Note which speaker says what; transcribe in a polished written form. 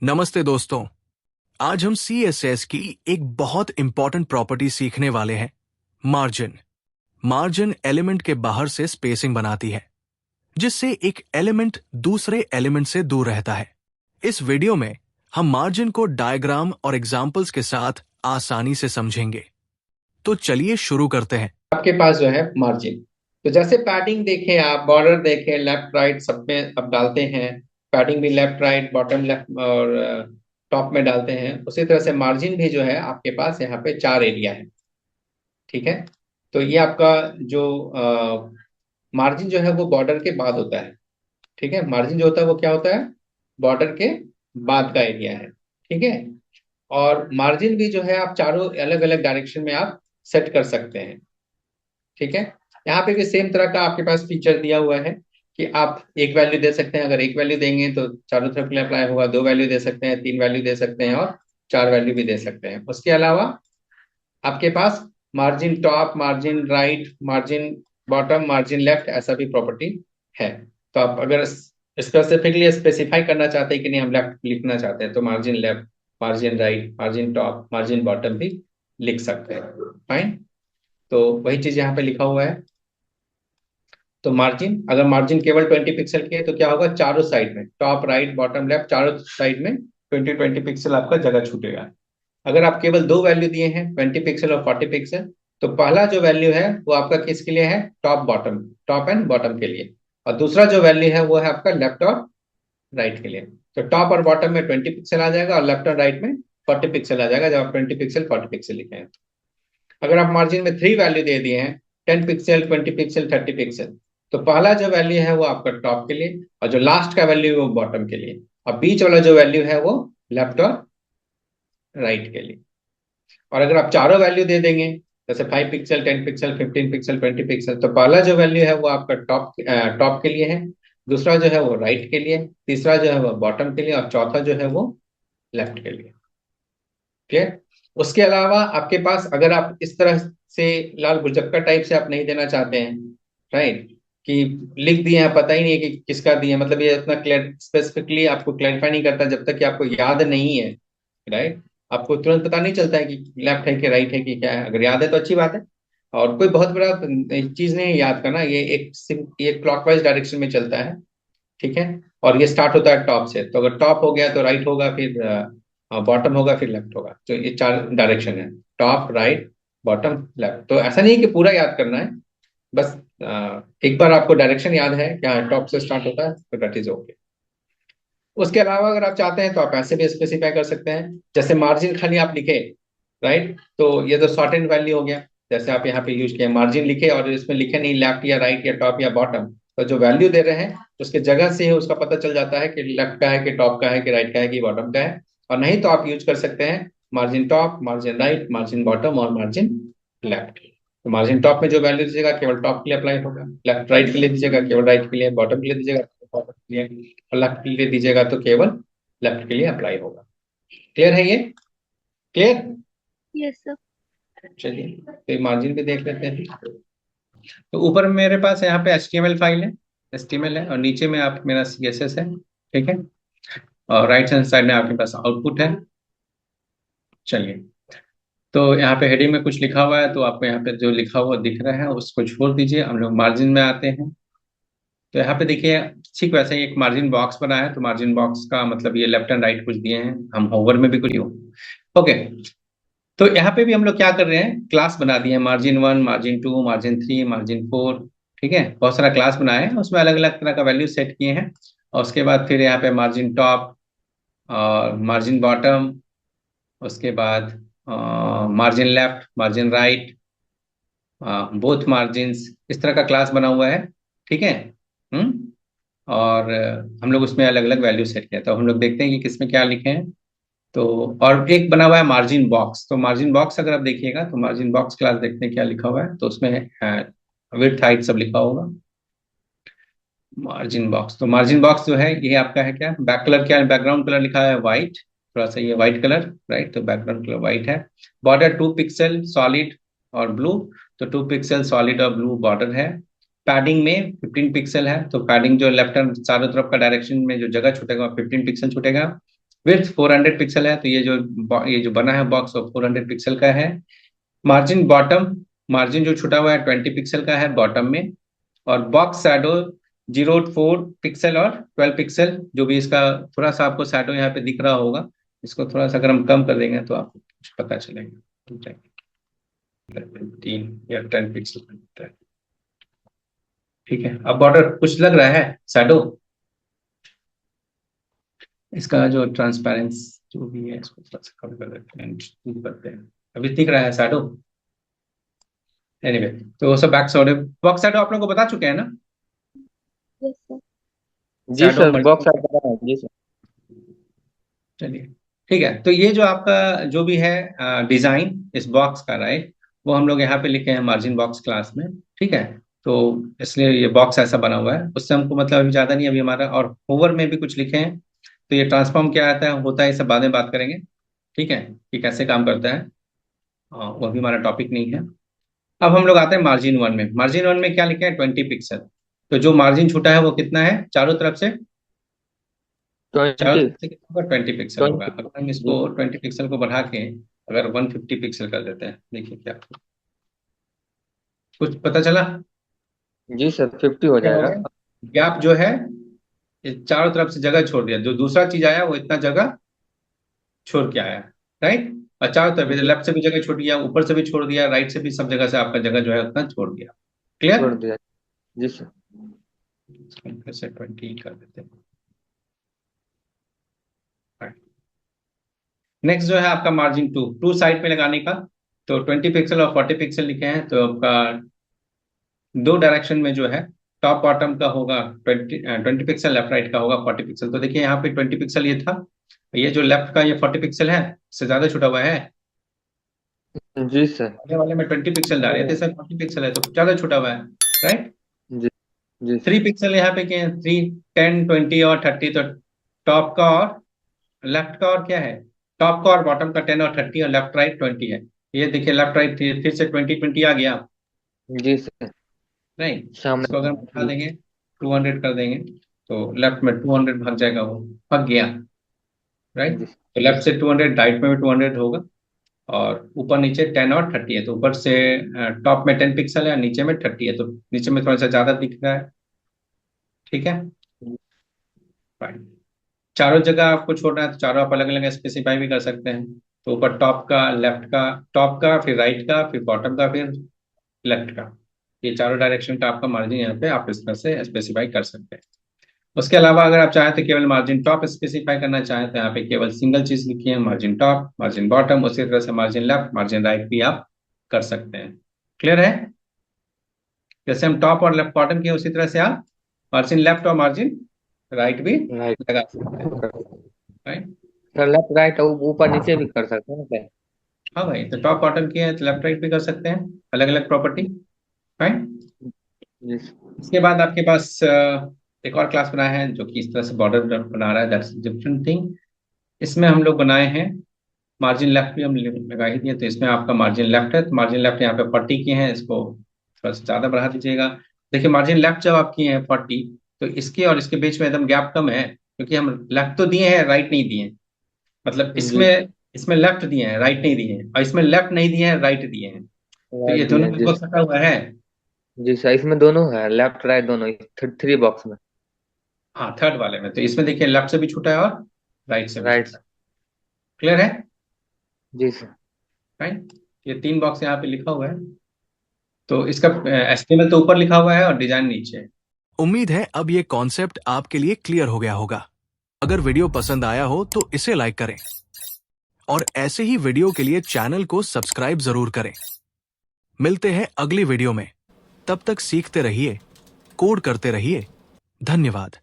Speaker 1: नमस्ते दोस्तों। आज हम CSS की एक बहुत इंपॉर्टेंट प्रॉपर्टी सीखने वाले हैं, मार्जिन। मार्जिन एलिमेंट के बाहर से स्पेसिंग बनाती है, जिससे एक एलिमेंट दूसरे एलिमेंट से दूर रहता है। इस वीडियो में हम मार्जिन को डायग्राम और एग्जाम्पल्स के साथ आसानी से समझेंगे। तो चलिए शुरू करते हैं।
Speaker 2: आपके पास जो है मार्जिन, तो जैसे पैडिंग देखें, आप बॉर्डर देखें, लेफ्ट राइट सब में आप डालते हैं। पैडिंग भी लेफ्ट राइट बॉटम लेफ्ट और टॉप में डालते हैं। उसी तरह से मार्जिन भी जो है आपके पास यहाँ पे 4 एरिया है। ठीक है। तो ये आपका जो मार्जिन जो है वो बॉर्डर के बाद होता है। ठीक है, मार्जिन जो होता है वो क्या होता है, बॉर्डर के बाद का एरिया है। ठीक है। और मार्जिन भी जो है आप चारों अलग अलग डायरेक्शन में आप सेट कर सकते हैं। ठीक है। यहाँ पे भी सेम तरह का आपके पास फीचर दिया हुआ है कि आप एक वैल्यू दे सकते हैं। अगर एक वैल्यू देंगे तो चारों तरफ के लिए अप्लाई होगा, 2 वैल्यू दे सकते हैं, 3 वैल्यू दे सकते हैं और 4 वैल्यू भी दे सकते हैं। उसके अलावा आपके पास margin top, margin right, margin bottom, margin left ऐसा भी प्रॉपर्टी है। तो आप अगर स्पेसिफिकली स्पेसिफाई करना चाहते हैं कि नहीं हम लेफ्ट लिखना चाहते हैं तो margin left, margin right, margin top, margin bottom भी लिख सकते हैं। फाइन। तो वही चीज यहाँ पे लिखा हुआ है। तो मार्जिन, अगर मार्जिन केवल 20 पिक्सल की है तो क्या होगा, चारों साइड में टॉप राइट बॉटम लेफ्ट चारों साइड में 20-20 पिक्सल आपका जगह छूटेगा। अगर आप केवल 2 वैल्यू दिए हैं, 20 पिक्सल और 40 पिक्सल, तो पहला जो वैल्यू है वो आपका किसके लिए है, top bottom, top and bottom के लिए। और दूसरा जो वैल्यू है वो है आपका लेफ्ट और राइट के लिए। तो टॉप और बॉटम में 20 पिक्सल आ जाएगा और लेफ्ट और राइट में 40 पिक्सल आ जाएगा जब आप 20 पिक्सल 40 पिक्सल लिखे हैं। अगर आप मार्जिन में 3 वैल्यू दे दिए हैं, 10 पिक्सल 20 पिक्सल 30 पिक्सल, तो पहला जो वैल्यू है वो आपका टॉप के लिए और जो लास्ट का वैल्यू है वो बॉटम के लिए, और बीच वाला जो वैल्यू है वो लेफ्ट और राइट के लिए। और अगर आप चारों वैल्यू दे देंगे, जैसे 5 पिक्सल 10 पिक्सल 15 पिक्सल 20 पिक्सल, तो पहला जो वैल्यू है वो आपका टॉप टॉप के लिए है, दूसरा जो है वो राइट के लिए, तीसरा जो है वो बॉटम के लिए और चौथा जो है वो लेफ्ट के लिए। क्लियर। उसके अलावा आपके पास अगर आप इस तरह से लाल बुरजक्का टाइप से आप नहीं देना चाहते हैं, राइट, कि लिख दिए हैं पता ही नहीं है कि किसका दिए, मतलब ये इतना क्लियर स्पेसिफिकली आपको क्लैरिफाई नहीं करता जब तक कि आपको याद नहीं है। राइट। आपको तुरंत पता नहीं चलता है कि लेफ्ट है कि राइट है कि क्या है। अगर याद है तो अच्छी बात है, और कोई बहुत बड़ा चीज नहीं है याद करना। ये क्लॉकवाइज डायरेक्शन में चलता है। ठीक है। और ये स्टार्ट होता है टॉप से, तो अगर टॉप हो गया तो राइट होगा, फिर बॉटम होगा, फिर लेफ्ट होगा। तो ये 4 डायरेक्शन है, टॉप राइट बॉटम लेफ्ट। तो ऐसा नहीं है कि पूरा याद करना है, बस एक बार आपको डायरेक्शन याद है क्या, टॉप से स्टार्ट होता है तो दैट इज ओके। उसके अलावा अगर आप चाहते हैं तो आप ऐसे भी स्पेसिफाई कर सकते हैं, जैसे मार्जिन खाली आप लिखे, राइट, तो ये तो शॉर्ट एंड वैल्यू हो गया। जैसे आप यहाँ पे यूज किए मार्जिन लिखे और इसमें लिखे नहीं लेफ्ट या राइट या टॉप या बॉटम, तो जो वैल्यू दे रहे हैं उसके जगह से ही उसका पता चल जाता है कि लेफ्ट का है कि टॉप का है कि राइट का है कि बॉटम का है। और नहीं तो आप यूज कर सकते हैं margin top, margin right, margin bottom और मार्जिन लेफ्ट। तो मार्जिन टॉप में जो वैल्यू दीजिएगा केवल टॉप के लिए अप्लाई होगा, लेफ्ट राइट के लिए दीजिएगा केवल राइट के लिए, बॉटम के लिए दीजिएगा बॉटम के लिए, और लेफ्ट के लिए दीजिएगा तो केवल लेफ्ट के लिए अप्लाई होगा। क्लियर है ये? क्लियर।
Speaker 3: Yes sir.
Speaker 2: चलिए तो मार्जिन भी देख लेते हैं। तो ऊपर में मेरे पास यहाँ पे HTML फाइल है, HTML है, और नीचे में आप मेरा CSS है। ठीक है। और राइट हैंड साइड में आपके पास आउटपुट है। चलिए, तो यहाँ पे हेडिंग में कुछ लिखा हुआ है तो आपको यहाँ पे जो लिखा हुआ दिख रहा है उसको छोड़ दीजिए, हम लोग मार्जिन में आते हैं। तो यहाँ पे देखिए, ठीक वैसे ही एक मार्जिन बॉक्स बना है, तो मार्जिन बॉक्स का मतलब ये लेफ्ट एंड राइट कुछ दिए हैं, हम होवर में भी कुछ हो। ओके। तो यहाँ पे भी हम लोग क्या कर रहे हैं, क्लास बना दिए हैं, मार्जिन 1, मार्जिन 2, मार्जिन 3, मार्जिन 4। ठीक है, बहुत सारा क्लास बनाए हैं, उसमें अलग अलग तरह का वैल्यू सेट किए हैं। और उसके बाद फिर यहाँ पे मार्जिन टॉप और मार्जिन बॉटम, उसके बाद margin left, margin right, both margins, इस तरह का क्लास बना हुआ है। ठीक है। हम्म। और हम लोग उसमें अलग अलग वैल्यू सेट किया, तो हम लोग देखते हैं कि किसमें क्या लिखे हैं। तो और एक बना हुआ है मार्जिन बॉक्स, तो मार्जिन बॉक्स अगर आप देखिएगा तो मार्जिन बॉक्स क्लास देखते हैं क्या लिखा हुआ है, तो उसमें विड्थ हाइट सब लिखा होगा। मार्जिन बॉक्स, तो मार्जिन बॉक्स जो है ये आपका है क्या, बैक कलर क्या है, बैकग्राउंड कलर लिखा है व्हाइट, थोड़ा सा ये व्हाइट कलर, राइट, तो बैकग्राउंड कलर व्हाइट है। बॉर्डर 2 पिक्सल सॉलिड और ब्लू, तो 2 पिक्सल सॉलिड और ब्लू बॉर्डर है। पैडिंग में 15 पिक्सल है, तो पैडिंग जो लेफ्ट हैंड चारों तरफ का डायरेक्शन में जो जगह छूटेगा 15 पिक्सल छूटेगा। विड्थ 400 पिक्सल है, तो ये जो बना है बॉक्स वो 400 पिक्सल का है। मार्जिन बॉटम, मार्जिन जो छुटा हुआ है 20 पिक्सल का है बॉटम में। और बॉक्स शैडो 0.4 पिक्सल और 12 पिक्सल, जो भी इसका थोड़ा सा आपको शैडो यहाँ पे दिख रहा होगा, इसको थोड़ा सा अगर हम कम कर देंगे तो आपको कुछ पता चलेगा। 10 पिक्सल का दिखता है। ठीक है, अब बॉर्डर कुछ लग रहा है शैडो, इसका जो ट्रांसपेरेंस जो भी है इसको थोड़ा सा कम कर देते हैं, ठीक करते हैं। अभी दिख रहा है शैडो। एनीवे, तो वो सब बैक शैडो, बॉक्स शैडो आप लोग को बता चुके हैं ना।
Speaker 3: Yes sir. जी
Speaker 2: shadow
Speaker 3: sir, box
Speaker 2: multi,
Speaker 3: out कर रहा है। जी सर।
Speaker 2: चलिए ठीक है। तो ये जो आपका जो भी है डिजाइन इस बॉक्स का, राइट, वो हम लोग यहाँ पे लिखे हैं मार्जिन बॉक्स क्लास में। ठीक है, तो इसलिए ये बॉक्स ऐसा बना हुआ है, उससे हमको मतलब अभी ज्यादा नहीं, अभी हमारा और होवर में भी कुछ लिखे हैं। तो ये ट्रांसफॉर्म क्या आता है होता है, ये सब बाद में बात करेंगे। ठीक है, कि कैसे काम करता है, वो भी हमारा टॉपिक नहीं है। अब हम लोग आते हैं मार्जिन वन में। मार्जिन वन में क्या लिखे हैं, 20 पिक्सल। तो जो मार्जिन छूटा है वो कितना है, चारों तरफ से, चारों
Speaker 3: 20।
Speaker 2: तरफ से कितना होगा, 20 पिक्सल होगा।
Speaker 3: 20।
Speaker 2: अगर हम
Speaker 3: जी।
Speaker 2: इसको 20 पिक्सल को बढ़ा के अगर 150 पिक्सल कर देते हैं, देखिए क्या कुछ पता चला।
Speaker 3: जी सर, 50 हो
Speaker 2: क्या हो
Speaker 3: जाएगा।
Speaker 2: गया, गैप जो है ये चारों तरफ से जगह छोड़ दिया, जो दूसरा चीज आया वो इतना जगह छोड़ के आया, राइट। और चारों तरफ
Speaker 3: जी,
Speaker 2: लेफ्ट से भी जगह छोड़ दिया, ऊपर से भी छोड़ दिया, राइट से भी, सब जगह से आपका जगह जो है उतना छोड़ दिया। क्लियर।
Speaker 3: छोड़ दिया। जी सर।
Speaker 2: फिर से 20 कर देते हैं। नेक्स्ट जो है आपका मार्जिन टू, टू साइड में लगाने का। तो 20 पिक्सल और 40 पिक्सल लिखे हैं, तो आपका दो डायरेक्शन में जो है, टॉप बॉटम का होगा 20 पिक्सल, लेफ्ट राइट का होगा 40 पिक्सल। तो देखिए यहाँ पे 20 पिक्सल ये था, ये जो लेफ्ट का ये 40 पिक्सल है, इससे ज्यादा छुटा हुआ है।
Speaker 3: जी सर।
Speaker 2: आगे वाले में 20 पिक्सल डाले थे सर, 40 पिक्सल है तो ज्यादा छुटा हुआ है, राइट।
Speaker 3: जी। जी सर।
Speaker 2: 3 पिक्सल यहाँ पे क्या है, 3, 10, 20 और 30। तो टॉप का और लेफ्ट का और क्या है, टॉप का और बॉटम का 10 और 30, और लेफ्ट राइट 20 है। ये देखिए लेफ्ट राइट फिर से 20, 20 आ गया,
Speaker 3: जी सर।
Speaker 2: राइट। इसको अगर हम
Speaker 3: सामने।
Speaker 2: उठा
Speaker 3: जी।
Speaker 2: देंगे, 200 कर देंगे, तो लेफ्ट में 200 भाग जाएगा, वो भाग गया, राइट।
Speaker 3: जी।
Speaker 2: तो लेफ्ट से 200, राइट में भी 200 होगा। और ऊपर नीचे 10 और 30 है, तो ऊपर से टॉप में 10 पिक्सल है और नीचे में 30 है, तो नीचे में थोड़ा सा ज्यादा दिख रहा है। ठीक है, फाइन। चारों जगह आपको छोड़ना है तो चारों आप अलग अलग स्पेसिफाई भी कर सकते हैं। तो ऊपर टॉप का, लेफ्ट का, टॉप का, फिर राइट का, फिर बॉटम का, फिर लेफ्ट का, ये चारों डायरेक्शन का आपका मार्जिन यहाँ पे आप इस तरह से स्पेसिफाई कर सकते हैं। उसके अलावा अगर आप चाहें तो केवल मार्जिन टॉप स्पेसिफाई करना चाहें तो यहाँ पे केवल सिंगल चीज लिखी है, मार्जिन टॉप, मार्जिन बॉटम। उसी तरह से मार्जिन लेफ्ट, मार्जिन राइट भी आप कर सकते हैं। क्लियर है, जैसे हम टॉप और लेफ्ट बॉटम किए उसी तरह से आप मार्जिन लेफ्ट और मार्जिन राइट भी
Speaker 3: राइट।
Speaker 2: लगा सकते हैं, राइट।
Speaker 3: सर लेफ्ट राइट ऊपर नीचे भी कर सकते हैं क्या?
Speaker 2: हाँ भाई, तो टॉप बॉटम किए हैं तो लेफ्ट राइट भी कर सकते हैं, अलग अलग प्रॉपर्टी, राइट।
Speaker 3: जी सर।
Speaker 2: इसके बाद आपके पास एक और क्लास बनाया है जो कि इस तरह से बॉर्डर बना रहा है, दैट्स डिफरेंट थिंग। इसमें हम लोग बनाए हैं मार्जिन लेफ्ट भी हम लगा ही दिए, तो इसमें आपका मार्जिन लेफ्ट है, तो मार्जिन लेफ्ट यहाँ पे 40 किए हैं, इसको थोड़ा सा ज्यादा बढ़ा दीजिएगा। देखिए मार्जिन लेफ्ट जब आप किए हैं 40, तो इसके और इसके बीच में एकदम गैप कम है, क्योंकि हम लेफ्ट तो दिए हैं, राइट नहीं दिए हैं। मतलब
Speaker 3: जी
Speaker 2: इसमें इसमें लेफ्ट दिए हैं, राइट नहीं दिए हैं, और इसमें लेफ्ट नहीं दिए हैं, राइट दिए हैं। तो
Speaker 3: राइट
Speaker 2: ये
Speaker 3: दिए
Speaker 2: दोनों
Speaker 3: हैं। जी
Speaker 2: लगभग
Speaker 3: सर।
Speaker 2: सटा हुआ है।
Speaker 3: जी सर, इसमें दोनों है, लेफ्ट राइट दोनों, 3 बॉक्स में।
Speaker 2: हाँ, थर्ड वाले में तो इसमें देखिए लेफ्ट से भी छूटा है और राइट से भी
Speaker 3: राइट।
Speaker 2: छूटा है। क्लियर है,
Speaker 3: जी सर।
Speaker 2: राइट। ये 3 बॉक्स यहाँ पे लिखा हुआ है, तो इसका एस्टिमेट तो ऊपर लिखा हुआ है और डिजाइन नीचे है।
Speaker 1: उम्मीद है अब ये कॉन्सेप्ट आपके लिए क्लियर हो गया होगा। अगर वीडियो पसंद आया हो तो इसे लाइक करें और ऐसे ही वीडियो के लिए चैनल को सब्सक्राइब जरूर करें। मिलते हैं अगली वीडियो में, तब तक सीखते रहिए, कोड करते रहिए। धन्यवाद।